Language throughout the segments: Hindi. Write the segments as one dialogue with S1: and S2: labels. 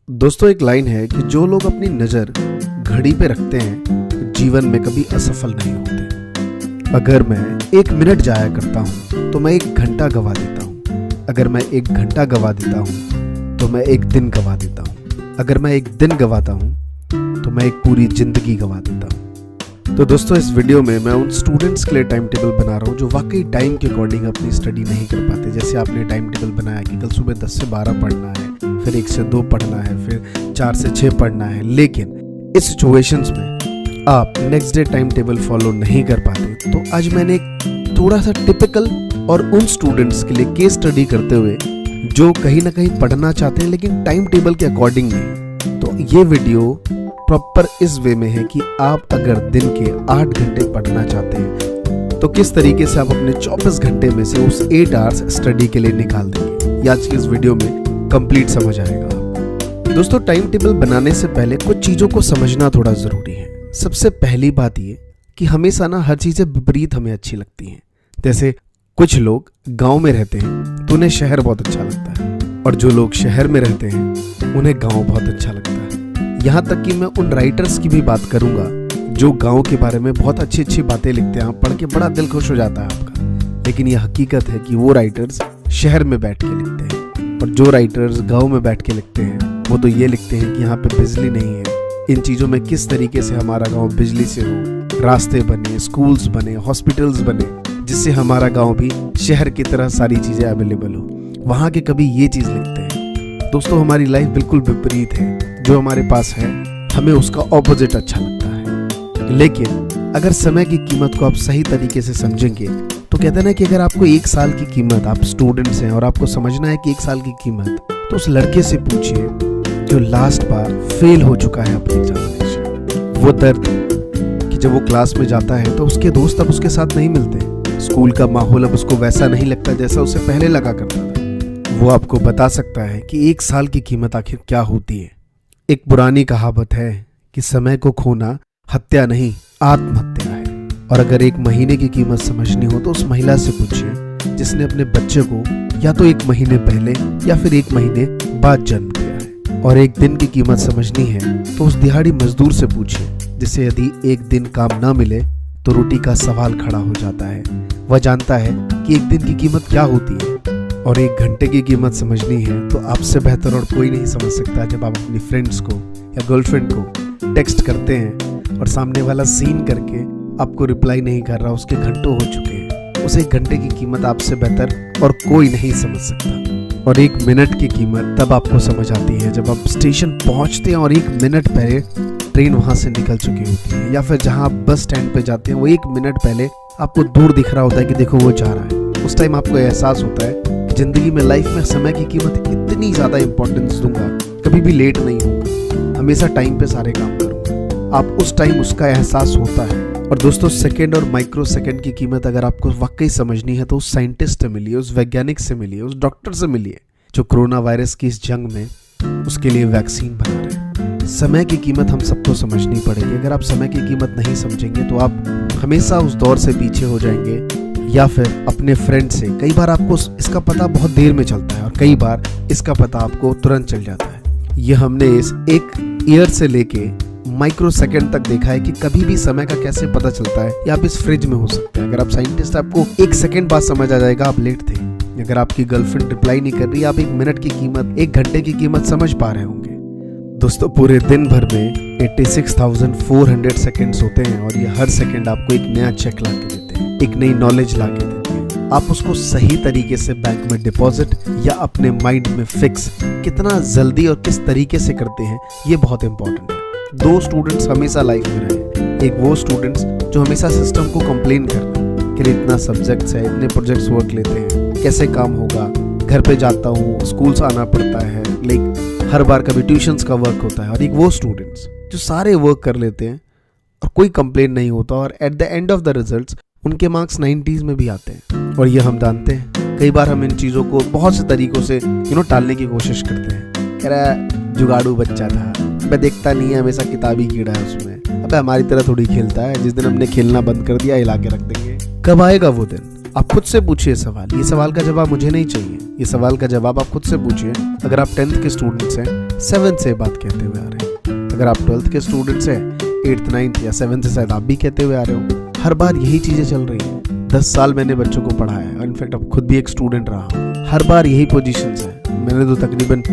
S1: दोस्तों, एक लाइन है कि जो लोग अपनी नज़र घड़ी पे रखते हैं जीवन में कभी असफल नहीं होते। अगर मैं 1 मिनट जाया करता हूँ तो मैं 1 घंटा गवा देता हूँ। अगर मैं 1 घंटा गवा देता हूँ तो मैं 1 दिन गवा देता हूँ। अगर मैं 1 दिन गवाता हूँ तो मैं 1 पूरी जिंदगी गवा देता हूँ। तो दोस्तों, इस वीडियो में मैं उन स्टूडेंट्स के लिए टाइम टेबल बना रहा हूँ जो वाकई टाइम के अकॉर्डिंग अपनी स्टडी नहीं कर पाते। जैसे आपने टाइम टेबल बनाया कि कल सुबह 10 से 12 पढ़ना है, फिर 1 से 2 पढ़ना है, फिर 4 से 6 पढ़ना है, लेकिन इस सिचुएशंस में आप next day time table follow नहीं कर पाते। तो आज मैंने एक थोड़ा सा टिपिकल और उन स्टूडेंट्स के लिए केस स्टडी करते हुए जो कहीं ना कहीं पढ़ना चाहते हैं लेकिन टाइम टेबल के अकॉर्डिंग नहीं। तो ये वीडियो प्रॉपर इस वे में है कि आप अगर दिन के 8 घंटे पढ़ना चाहते हैं तो किस तरीके से आप अपने 24 घंटे में से उस 8 आवर्स स्टडी के लिए निकाल देंगे। ये आज की इस वीडियो में कंप्लीट समझ आएगा। दोस्तों, टाइम टेबल बनाने से पहले कुछ चीज़ों को समझना थोड़ा ज़रूरी है। सबसे पहली बात ये कि हमेशा ना हर चीज़ें विपरीत हमें अच्छी लगती हैं। जैसे कुछ लोग गाँव में रहते हैं तो उन्हें शहर बहुत अच्छा लगता है, और जो लोग शहर में रहते हैं उन्हें गाँव बहुत अच्छा लगता है। यहाँ तक कि मैं उन राइटर्स की भी बात करूंगा जो गांव के बारे में बहुत अच्छी अच्छी बातें लिखते हैं। पढ़ के बड़ा दिल खुश हो जाता है आपका। लेकिन यह हकीकत है कि वो राइटर्स शहर में बैठ के लिखते हैं, और जो राइटर्स गांव में बैठ के लिखते हैं वो तो ये लिखते हैं कि यहाँ पे बिजली नहीं है, इन चीज़ों में किस तरीके से हमारा गाँव बिजली से हो, रास्ते बने, स्कूल्स बने, हॉस्पिटल्स बने, जिससे हमारा गाँव भी शहर की तरह सारी चीज़ें अवेलेबल हो। वहाँ के कभी ये चीज़ लिखते हैं। दोस्तों, हमारी लाइफ बिल्कुल विपरीत है। जो हमारे पास है हमें उसका ऑपोजिट अच्छा लगता है। लेकिन अगर समय की कीमत को आप सही तरीके से समझेंगे तो कहते हैं ना कि अगर आपको 1 साल की कीमत, आप स्टूडेंट्स हैं और आपको समझना है कि 1 साल की कीमत, तो उस लड़के से पूछिए जो लास्ट बार फेल हो चुका है अपने एग्जामिनेशन। वो दर्द कि जब वो क्लास में जाता है तो उसके दोस्त अब उसके साथ नहीं मिलते, स्कूल का माहौल अब उसको वैसा नहीं लगता जैसा उसे पहले लगा करता था। वो आपको बता सकता है कि 1 साल की कीमत आखिर क्या होती है। एक पुरानी कहावत है कि समय को खोना हत्या नहीं, आत्महत्या है। और अगर 1 महीने की कीमत समझनी हो तो उस महिला से पूछिए जिसने अपने बच्चे को या तो 1 महीने पहले या फिर 1 महीने बाद जन्म दिया है। और 1 दिन की कीमत समझनी है तो उस दिहाड़ी मजदूर से पूछिए जिसे यदि 1 दिन काम ना मिले तो रोटी का सवाल खड़ा हो जाता है। वह जानता है कि 1 दिन की कीमत क्या होती है। और 1 घंटे की कीमत समझनी है तो आपसे बेहतर और कोई नहीं समझ सकता जब आप अपनी फ्रेंड्स को या गर्लफ्रेंड को टेक्स्ट करते हैं और सामने वाला सीन करके आपको रिप्लाई नहीं कर रहा, उसके घंटों हो चुके हैं। उस 1 घंटे की कीमत आपसे बेहतर और कोई नहीं समझ सकता। और 1 मिनट की कीमत तब आपको समझ आती है जब आप स्टेशन पहुंचते हैं और 1 मिनट पहले ट्रेन वहां से निकल चुकी होती है, या फिर जहां आप बस स्टैंड पे जाते हैं वो 1 मिनट पहले आपको दूर दिख रहा होता है कि देखो वो जा रहा है। उस टाइम आपको एहसास होता है जिंदगी में, लाइफ में समय की कीमत इतनी ज्यादा इंपॉर्टेंस दूंगा, कभी भी लेट नहीं होगा, हमेशा टाइम पे सारे काम करूंगा। आप उस टाइम उसका एहसास होता है। और दोस्तों, सेकंड और माइक्रो सेकंड की कीमत अगर आपको वाकई समझनी है तो उस साइंटिस्ट से मिलिए, उस वैज्ञानिक से मिलिए, उस डॉक्टर से मिलिए जो कोरोना वायरस की इस जंग में उसके लिए वैक्सीन बना रहे हैं। समय की कीमत हम सबको समझनी पड़ेगी। अगर आप समय की कीमत नहीं समझेंगे तो आप हमेशा उस दौर से पीछे हो जाएंगे, या फिर अपने फ्रेंड से। कई बार आपको इसका पता बहुत देर में चलता है और कई बार इसका पता आपको तुरंत चल जाता है। ये हमने इस 1 ईयर से लेके माइक्रो सेकंड तक देखा है कि कभी भी समय का कैसे पता चलता है। या आप इस फ्रिज में हो सकते हैं। अगर आप साइंटिस्ट, आपको 1 सेकंड बाद समझ आ जाएगा आप लेट थे। अगर आपकी गर्लफ्रेंड रिप्लाई नहीं कर रही, आप 1 मिनट की कीमत, 1 घंटे की कीमत समझ पा रहे होंगे। दोस्तों, पूरे दिन भर में 86,400 सेकेंड्स होते हैं और ये हर सेकंड आपको एक नया चेक ला के देते हैं, एक नई नॉलेज ला के देते हैं। आप उसको सही तरीके से बैंक में डिपॉजिट या अपने माइंड में फिक्स कितना जल्दी और किस तरीके से करते हैं, ये बहुत इंपॉर्टेंट है। 2 स्टूडेंट्स हमेशा लाइफ में रहे। एक वो स्टूडेंट्स जो हमेशा सिस्टम को कंप्लेन करते हैं कि इतना सब्जेक्ट्स है, इतने प्रोजेक्ट्स वर्क लेते हैं, कैसे काम होगा, घर पे जाता हूँ, स्कूल से आना पड़ता है, लाइक हर बार कभी ट्यूशन्स का वर्क होता है। और एक वो स्टूडेंट्स जो सारे वर्क कर लेते हैं और कोई कंप्लेन नहीं होता, और at the end of the results उनके मार्क्स 90s में भी आते हैं। और ये हम जानते हैं। कई बार हम इन चीज़ों को बहुत से तरीकों से टालने की कोशिश करते हैं। कह रहा जुगाड़ू बच्चा था, मैं देखता नहीं है, हमेशा किताबी कीड़ा है उसमें, अबे हमारी तरह थोड़ी खेलता है, जिस दिन हमने खेलना बंद कर दिया हिला के रख देंगे। कब आएगा वो दिन? आप खुद से पूछिए सवाल, ये सवाल का जवाब मुझे नहीं चाहिए, ये सवाल का जवाब आप खुद से पूछिए। अगर आप 10th के स्टूडेंट्स हैं, 7th से बात कहते हुए आ रहे हैं। अगर आप 12th के स्टूडेंट्स हैं, 8th 9th या 7th से शायद आप भी कहते हुए आ रहे हो। हर बार यही चीजें चल रही हैं। 10 साल मैंने बच्चों को पढ़ाया है, इनफैक्ट अब खुद भी एक स्टूडेंट रहा हूँ। हर बार यही पोजीशंस है। मैंने तो तकरीबन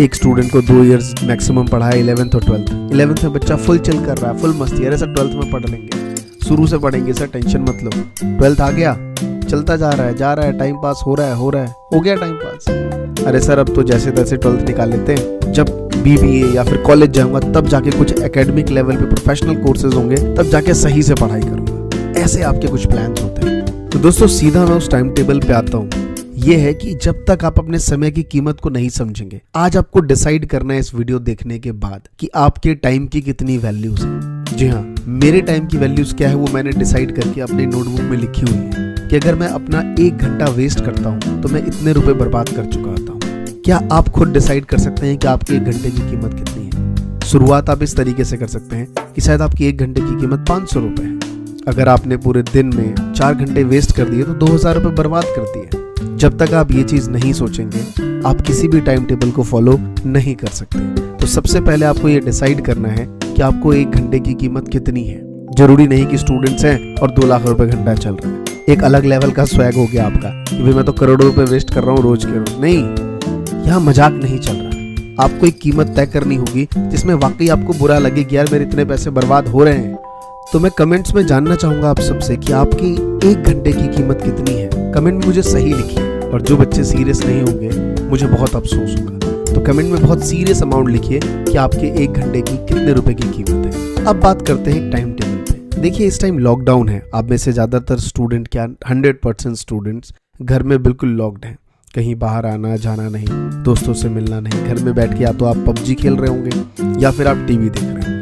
S1: एक स्टूडेंट को 2 इयर्स मैक्सिमम पढ़ाया, 11th और 12th। 11th में बच्चा फुल चिल कर रहा है, फुल मस्ती। अरे सर 12th में पढ़ लेंगे, शुरू से पढ़ेंगे सर, टेंशन मत लो। 12th आ गया, चलता जा रहा है, टाइम पास हो रहा है, हो गया टाइम पास। अरे सर अब तो जैसे तैसे 12th निकाल लेते हैं, जब BBA या फिर कॉलेज जाऊंगा तब जाके कुछ एकेडमिक लेवल पे प्रोफेशनल कोर्सेज होंगे, तब जाके सही से पढ़ाई करूंगा। ऐसे आपके कुछ प्लान्स होते हैं। तो दोस्तों सीधा मैं उस टाइम टेबल पे आता हूँ। ये है कि जब तक आप अपने समय की कीमत को नहीं समझेंगे, आज आपको डिसाइड करना है इस वीडियो देखने के बाद कि आपके टाइम की कितनी वैल्यूज है। जी हाँ, मेरे टाइम की वैल्यूज क्या है वो मैंने डिसाइड करके अपने नोटबुक में लिखी हुई है कि अगर मैं अपना 1 घंटा वेस्ट करता हूँ तो मैं इतने रुपए बर्बाद कर चुका होता हूँ। क्या आप खुद डिसाइड कर सकते हैं कि आपके 1 घंटे की कीमत कितनी है? शुरुआत आप इस तरीके से कर सकते हैं कि शायद आपकी 1 घंटे की कीमत 500 रुपए है। अगर आपने पूरे दिन में 4 घंटे वेस्ट कर दिए तो 2000 रुपए बर्बाद कर दिए। जब तक आप ये चीज नहीं सोचेंगे, आप किसी भी टाइम टेबल को फॉलो नहीं कर सकते। तो सबसे पहले आपको ये डिसाइड करना है कि आपको 1 घंटे की कीमत कितनी है। जरूरी नहीं कि स्टूडेंट्स हैं और 2 लाख रुपए घंटा चल रहा है। एक अलग लेवल का स्वैग हो गया आपका कि भाई मैं तो करोड़ों रुपए वेस्ट कर रहा हूँ रोज के रोज। नहीं, यहाँ मजाक नहीं चल रहा। आपको एक कीमत तय करनी होगी जिसमें वाकई आपको बुरा लगे कि यार मेरे इतने पैसे बर्बाद हो रहे हैं। तो मैं कमेंट्स में जानना चाहूंगा आप सबसे कि आपकी 1 घंटे की कीमत कितनी है। कमेंट में मुझे सही लिखिए, और जो बच्चे सीरियस नहीं होंगे मुझे बहुत अफसोस होगा। तो कमेंट में बहुत सीरियस अमाउंट लिखिए कि आपके 1 घंटे की कितने रुपए की कीमत है। अब बात करते हैं टाइम टेबल पे। देखिए इस टाइम लॉकडाउन है। आप में से ज्यादातर स्टूडेंट, क्या 100% स्टूडेंट्स घर में बिल्कुल लॉक्ड हैं। कहीं बाहर आना जाना नहीं, दोस्तों से मिलना नहीं। घर में बैठ के या तो आप PUBG खेल रहे होंगे या फिर आप टीवी देख रहे होंगे।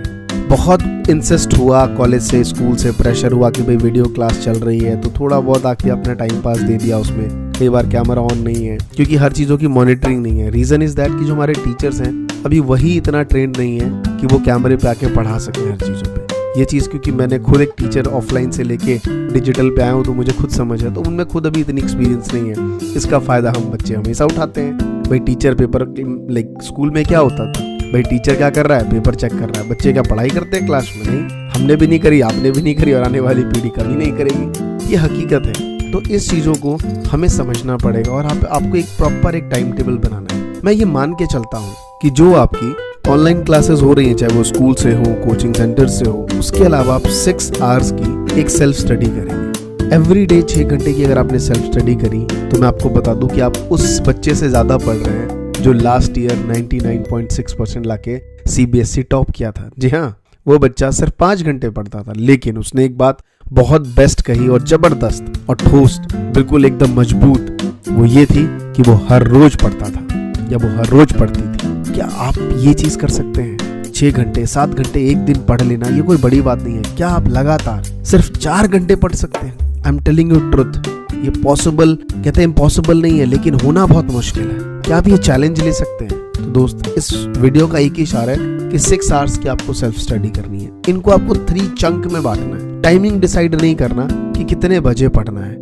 S1: बहुत इंसिस्ट हुआ कॉलेज से, स्कूल से प्रेशर हुआ कि भाई वीडियो क्लास चल रही है, तो थोड़ा बहुत आके अपना टाइम पास दे दिया उसमें। कई बार कैमरा ऑन नहीं है क्योंकि हर चीज़ों की मॉनिटरिंग नहीं है। रीज़न इज़ दैट कि जो हमारे टीचर्स हैं अभी वही इतना ट्रेंड नहीं है कि वो कैमरे पे आके पढ़ा सकें हर चीज़ों पे। ये चीज़ क्योंकि मैंने खुद एक टीचर ऑफलाइन से लेके डिजिटल पे आया हूँ तो मुझे खुद समझ है, तो उनमें खुद अभी इतनी एक्सपीरियंस नहीं है। इसका फ़ायदा हम बच्चे हमेशा उठाते हैं। भाई टीचर पेपर, लाइक स्कूल में क्या होता था, भाई टीचर क्या कर रहा है, पेपर चेक कर रहा है। बच्चे क्या पढ़ाई करते हैं क्लास में? नहीं, हमने भी नहीं करी, आपने भी नहीं करी और आने वाली पीढ़ी कभी नहीं करेगी। ये हकीकत है। तो इस चीज़ों को हमें समझना पड़ेगा और आपको एक प्रॉपर एक टाइम टेबल बनाना है। मैं ये मान के चलता हूँ कि जो आपकी ऑनलाइन क्लासेस हो रही हैं, चाहे वो स्कूल से हो, कोचिंग सेंटर से हो, उसके अलावा आप 6 आवर्स की एक सेल्फ स्टडी करेंगे। एवरी डे 6 घंटे की अगर आपने सेल्फ स्टडी करी तो मैं आपको बता दूं कि आप उस बच्चे से ज़्यादा पढ़ रहे हैं जो लास्ट ईयर 99.6% लाके CBSE टॉप किया था। जी हाँ, वो बच्चा सिर्फ 5 घंटे पढ़ता था, लेकिन उसने एक बात बहुत बेस्ट कही और जबरदस्त और ठोस, बिल्कुल एकदम मजबूत। वो ये थी कि वो हर रोज पढ़ता था या वो हर रोज पढ़ती थी। क्या आप ये चीज कर सकते हैं? 6 घंटे 7 घंटे एक दिन पढ़ लेना ये कोई बड़ी बात नहीं है। क्या आप लगातार सिर्फ 4 घंटे पढ़ सकते हैं? I am telling you truth, ये पॉसिबल, कहते हैं इम्पॉसिबल नहीं है, लेकिन होना बहुत मुश्किल है। क्या आप ये चैलेंज ले सकते हैं? तो दोस्त इस वीडियो का एक ही इशारा है कि 6 आवर्स की आपको सेल्फ स्टडी करनी है। इनको आपको 3 चंक में बांटना है। टाइमिंग डिसाइड नहीं करना कि कितने बजे पढ़ना है,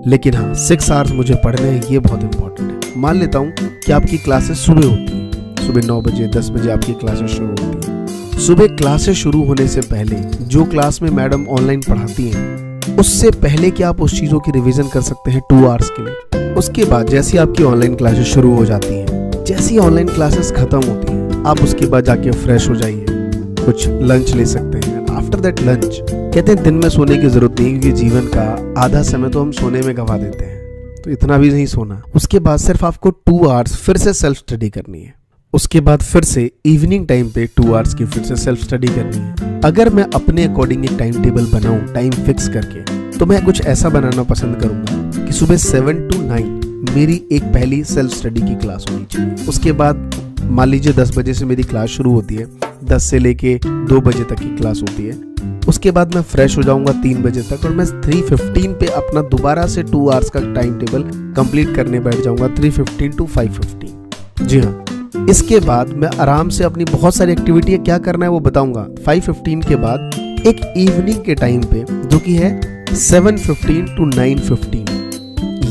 S1: लेकिन हाँ 6 आवर्स मुझे पढ़ने हैं, ये बहुत इंपॉर्टेंट है। मान लेता हूँ कि आपकी क्लासेस सुबह होती है, सुबह 9 बजे 10 बजे आपकी क्लासेस शुरू होती है। सुबह क्लासेस शुरू होने से पहले जो क्लास में मैडम ऑनलाइन पढ़ाती हैं, उससे पहले क्या आप उस चीज़ों की रिवीजन कर सकते हैं 2 आवर्स के लिए। उसके बाद जैसी आपकी ऑनलाइन क्लासेस शुरू हो जाती हैं, जैसी ऑनलाइन क्लासेस खत्म होती हैं, आप उसके बाद जाके फ्रेश हो जाइए, कुछ लंच ले सकते हैं। आफ्टर दैट लंच, कहते हैं दिन में सोने की जरूरत नहीं क्योंकि जीवन का आधा समय तो हम सोने में गवा देते हैं, तो इतना भी नहीं सोना। उसके बाद सिर्फ आपको 2 आवर्स फिर से सेल्फ स्टडी करनी है। उसके बाद फिर से इवनिंग टाइम पे 2 आवर्स की फिर से सेल्फ स्टडी करनी है। अगर मैं अपने अकॉर्डिंग एक टाइम टेबल बनाऊं टाइम फिक्स करके, तो मैं कुछ ऐसा बनाना पसंद करूंगा कि सुबह 7 to 9 मेरी एक पहली सेल्फ स्टडी की क्लास होनी चाहिए। उसके बाद मान लीजिए 10 बजे से मेरी क्लास शुरू होती है, 10 से लेके 2 बजे तक की क्लास होती है। उसके बाद मैं फ्रेश हो जाऊंगा 3 बजे तक और मैं 3:15 पे अपना दोबारा से 2 आवर्स का टाइम टेबल कंप्लीट करने बैठ जाऊंगा, 3:15 to 5:15। जी हाँ, इसके बाद मैं आराम से अपनी बहुत सारी एक्टिविटी क्या करना है वो बताऊंगा। 5:15 के बाद एक इवनिंग के टाइम पे जो कि है 7:15 to 9:15,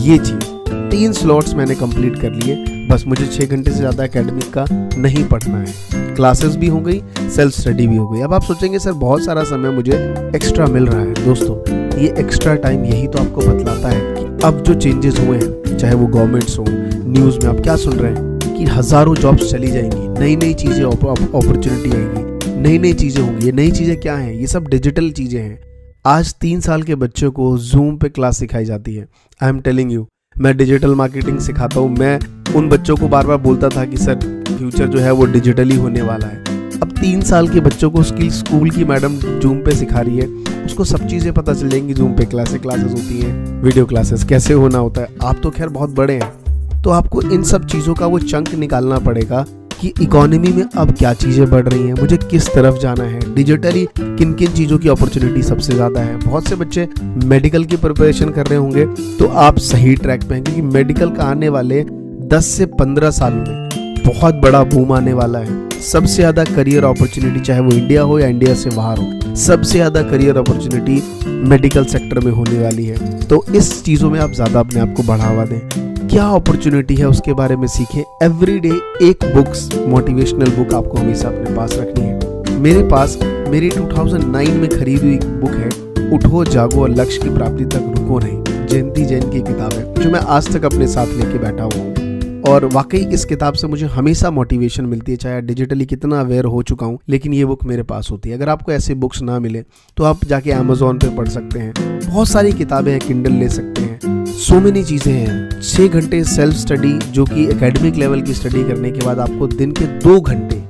S1: ये चीज़ 3 स्लॉट्स मैंने कंप्लीट कर लिए, बस मुझे 6 घंटे से ज़्यादा एकेडमिक का नहीं पढ़ना है। क्लासेस भी हो गई, सेल्फ स्टडी भी हो गई। अब आप सोचेंगे सर बहुत सारा समय मुझे एक्स्ट्रा मिल रहा है। दोस्तों, ये एक्स्ट्रा टाइम यही तो आपको बतलाता है कि अब जो चेंजेस हुए हैं, चाहे वो गवर्नमेंट्स हो, न्यूज़ में आप क्या सुन रहे हैं कि हज़ारों जॉब्स चली जाएंगी, नई नई चीज़ें, अपॉर्चुनिटी आएंगी, नई नई चीज़ें होंगी। ये नई चीज़ें क्या हैं? ये सब डिजिटल चीज़ें हैं। आज 3 साल के बच्चों को जूम पे क्लास सिखाई जाती है। आई एम टेलिंग यू, मैं डिजिटल मार्केटिंग सिखाता हूँ। मैं उन बच्चों को बार बार बोलता था कि सर फ्यूचर जो है वो डिजिटली होने वाला है। अब 3 साल के बच्चों को उसकी स्कूल की मैडम जूम पे सिखा रही है, उसको सब चीज़ें पता चल जाएंगी। जूम पे क्लासेस होती हैं, वीडियो क्लासेस कैसे होना होता है। आप तो खैर बहुत बड़े हैं, तो आपको इन सब चीज़ों का वो चंक निकालना पड़ेगा कि इकोनॉमी में अब क्या चीज़ें बढ़ रही हैं, मुझे किस तरफ जाना है, डिजिटली किन किन चीज़ों की अपॉर्चुनिटी सबसे ज़्यादा है। बहुत से बच्चे मेडिकल की प्रिपरेशन कर रहे होंगे, तो आप सही ट्रैक पे हैं, क्योंकि मेडिकल का आने वाले 10 से 15 साल में बहुत बड़ा बूम आने वाला है। सबसे ज़्यादा करियर अपॉर्चुनिटी, चाहे वो इंडिया हो या इंडिया से बाहर हो, सबसे ज़्यादा करियर अपॉर्चुनिटी मेडिकल सेक्टर में होने वाली है। तो इस चीज़ों में आप ज़्यादा अपने आप को बढ़ावा दें। क्या अपॉर्चुनिटी है उसके बारे में सीखें। एवरीडे एक बुक्स, मोटिवेशनल बुक आपको हमेशा अपने पास रखनी है। मेरे पास मेरी 2009 में खरीदी हुई बुक है, उठो जागो और लक्ष्य की प्राप्ति तक रुको नहीं, जयंती जैन की किताब है, जो मैं आज तक अपने साथ लेके बैठा हुआ हूँ। और वाकई इस किताब से मुझे हमेशा मोटिवेशन मिलती है, चाहे डिजिटली कितना अवेयर हो चुका हूँ, लेकिन ये बुक मेरे पास होती है। अगर आपको ऐसी बुक्स ना मिले तो आप जाके अमेज़ॉन पे पढ़ सकते हैं। बहुत सारी किताबें हैं, किंडल ले सकते हैं, सो मेनी चीज़ें हैं। 6 घंटे सेल्फ स्टडी, जो कि एकेडमिक लेवल की स्टडी करने के बाद आपको दिन के 2 घंटे,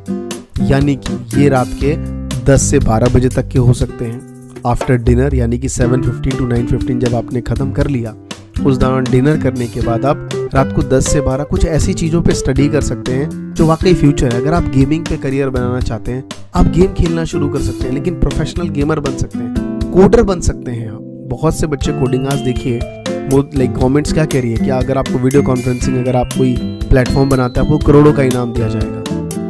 S1: यानी कि ये रात के 10 से 12 बजे तक के हो सकते हैं, आफ्टर डिनर, यानी कि 7:15 to 9:15 जब आपने ख़त्म कर लिया, उस दौरान डिनर करने के बाद आप रात को 10 से 12 कुछ ऐसी चीज़ों पे स्टडी कर सकते हैं जो वाकई फ्यूचर है। अगर आप गेमिंग पे करियर बनाना चाहते हैं, आप गेम खेलना शुरू कर सकते हैं, लेकिन प्रोफेशनल गेमर बन सकते हैं, कोडर बन सकते हैं आप। बहुत से बच्चे कोडिंग, आज देखिए वो गवर्नमेंट्स क्या कह रही है कि अगर आपको वीडियो कॉन्फ्रेंसिंग, अगर आप कोई प्लेटफॉर्म बनाते हैं, आपको करोड़ों का इनाम दिया जाएगा।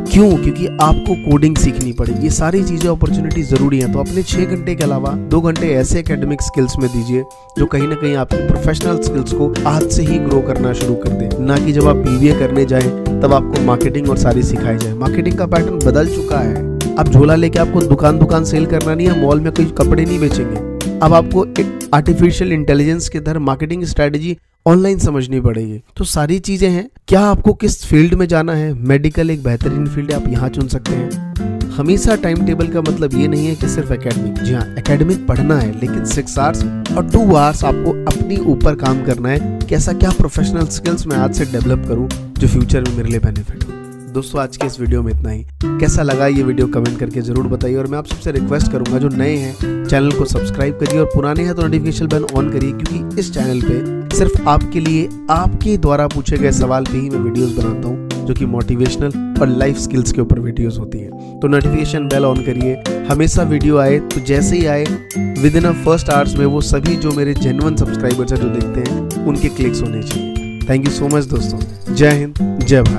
S1: क्यों? क्योंकि आपको कोडिंग सीखनी पड़ेगी। ये सारी चीज़ें, अपॉर्चुनिटी ज़रूरी हैं। तो अपने 6 घंटे के अलावा 2 घंटे ऐसे एकेडमिक स्किल्स में दीजिए जो कहीं ना कहीं आपकी प्रोफेशनल स्किल्स को आज से ही ग्रो करना शुरू कर दें। ना कि जब आप BBA करने जाएं तब आपको मार्केटिंग और सारी सिखाई जाए। मार्केटिंग का पैटर्न बदल चुका है। अब झोला लेके आपको दुकान सेल करना नहीं है, मॉल में कोई कपड़े नहीं बेचेंगे। अब आपको आर्टिफिशियल इंटेलिजेंस के तहत मार्केटिंग स्ट्रेटेजी ऑनलाइन समझनी पड़ेगी। तो सारी चीजें हैं। क्या आपको किस फील्ड में जाना है? मेडिकल एक बेहतरीन फील्ड है, आप यहाँ चुन सकते हैं। हमेशा टाइम टेबल का मतलब ये नहीं है कि सिर्फ एकेडमिक। जी हाँ, एकेडमिक पढ़ना है, लेकिन 6 आवर्स और 2 आवर्स आपको अपनी ऊपर काम करना है कि ऐसा क्या प्रोफेशनल स्किल्स मैं आज से डेवलप करूँ जो फ्यूचर में मेरे लिए बेनिफिट हो। दोस्तों, आज के इस वीडियो में इतना ही। कैसा लगा ये वीडियो कमेंट करके जरूर बताइए। और मैं आप सबसे रिक्वेस्ट करूंगा, जो नए हैं चैनल को सब्सक्राइब करिए, और पुराने हैं तो नोटिफिकेशन बेल ऑन करिए, क्योंकि इस चैनल पे सिर्फ आपके लिए, आपके द्वारा पूछे गए सवाल पे ही मैं वीडियोस बनाता हूँ, जो कि मोटिवेशनल और लाइफ स्किल्स के ऊपर वीडियोस होती हैं। तो नोटिफिकेशन बेल ऑन करिए, हमेशा वीडियो आए तो जैसे ही आए विद इन फर्स्ट आवर्स में वो सभी जो मेरे जेन्युइन सब्सक्राइबर्स हैं जो देखते हैं, उनके क्लिक्स होने चाहिए। थैंक यू सो मच दोस्तों। जय हिंद, जय भारत।